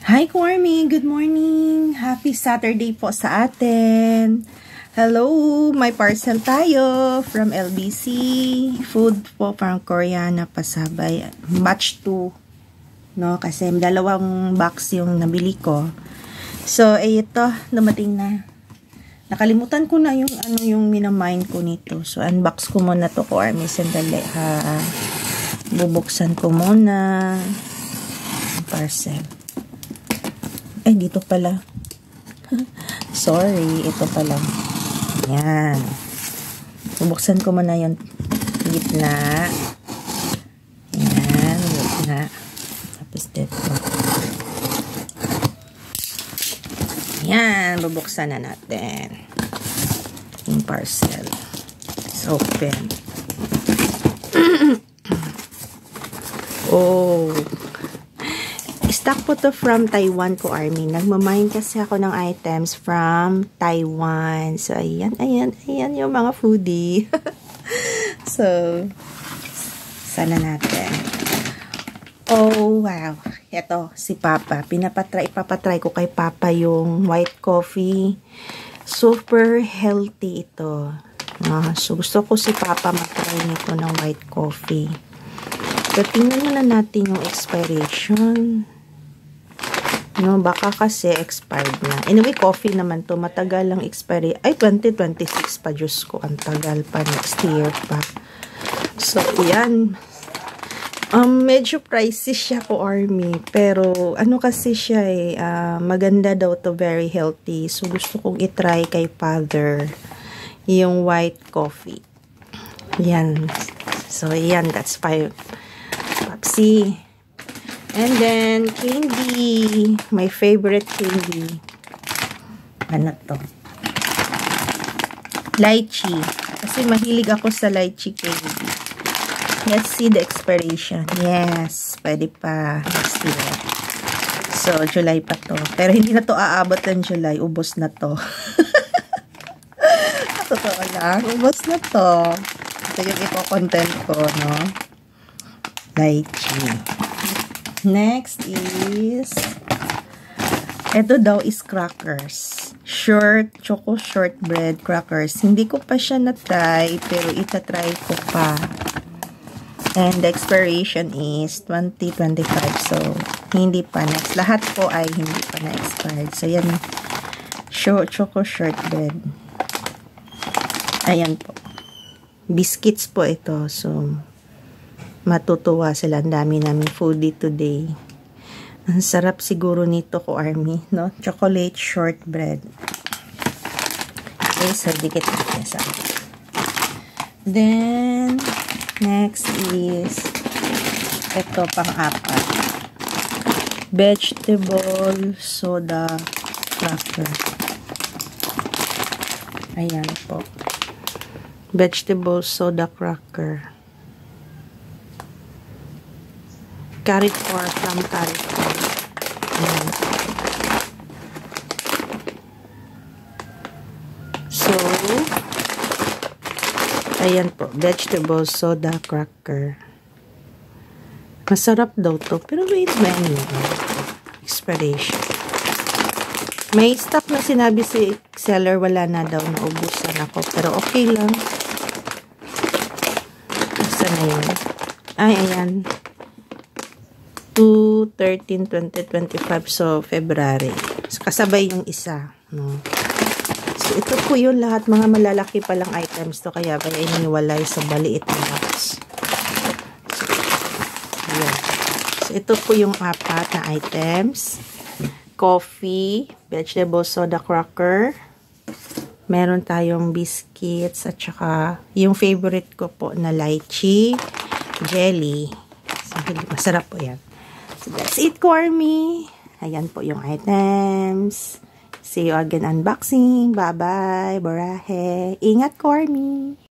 Hi, Cormy! Good morning! Happy Saturday po sa atin! Hello! May parcel tayo from LBC. Food po, parang Koreana pasabay. Batch 2. No? Kasi dalawang box yung nabili ko. So, ito, dumating na. Nakalimutan ko na yung minamind ko nito. So, unbox ko muna to, Cormy. Sandali, ha? Bubuksan ko muna. Parcel. Ay, dito pala. Sorry, ito pala. Yan. Bubuksan ko muna yung gitna. Yan, gitna. Tapos dito. Yan, bubuksan na natin. Yung parcel. Let's open. Oh. Stock po to from Taiwan ko, Army. Nagmamind kasi ako ng items from Taiwan. So, ayan yung mga foodie. So, sana natin. Oh, wow. Ito, si Papa. Ipapatry ko kay Papa yung white coffee. Super healthy ito. So, gusto ko si Papa mag-try nito ng white coffee. So, tingnan muna natin yung expiration. No, baka kasi expired na. Anyway, coffee naman to. Matagal lang expiry. Ay, 2026 pa. Diyos ko, ang tagal pa. Next year pa. So, yan. Medyo pricey siya po, Army. Pero, ano kasi siya maganda daw to. Very healthy. So, gusto kong itry kay Father yung white coffee. Yan. So, yan. That's fine. Pepsi. And then, candy. My favorite candy. Ano to? Lychee. Kasi mahilig ako sa lychee candy. Let's see the expiration. Yes. Pwede pa. Next year. So, July pa to. Pero hindi na to aabot ng July. Ubos na to. Totoo lang. Ubos na to. Ito yung ipo-content ko, no? Lychee. Next is, ito daw is crackers. Choco shortbread crackers. Hindi ko pa siya na-try, pero itatry ko pa. And the expiration is 2025. So, hindi pa next. Lahat po ay hindi pa na-expired. So, yan. Choco shortbread. Ayan po. Biscuits po ito. So, matutuwa sila. Ang dami namin foodie today. Ang sarap siguro nito ko, Army, no? Chocolate shortbread. Okay, so dikit natin sa akin. Then, next is ito pang-apat. Vegetable soda cracker. Ayan po. Vegetable soda cracker. Carrefour from Carrefour. Ayan. So, ayan po. Vegetable soda cracker. Masarap daw to. Pero wait, menu. Expiration. May stock na sinabi si seller. Wala na daw. Naubusan ako. Pero okay lang. Isa na yun. Ay, ayan. 2/13/2025, so February. So, kasabay yung isa, no? So, ito po yung lahat, mga malalaki palang items to, kaya iniwalay sa maliit na box. So, yan. So, ito po yung apat na items. Coffee, vegetable soda cracker, meron tayong biscuits, at saka yung favorite ko po na lychee, jelly. So, masarap po yan. So, that's it, Cormy. Ayan po yung items. See you again unboxing. Bye-bye. Borahe. Ingat, Cormy.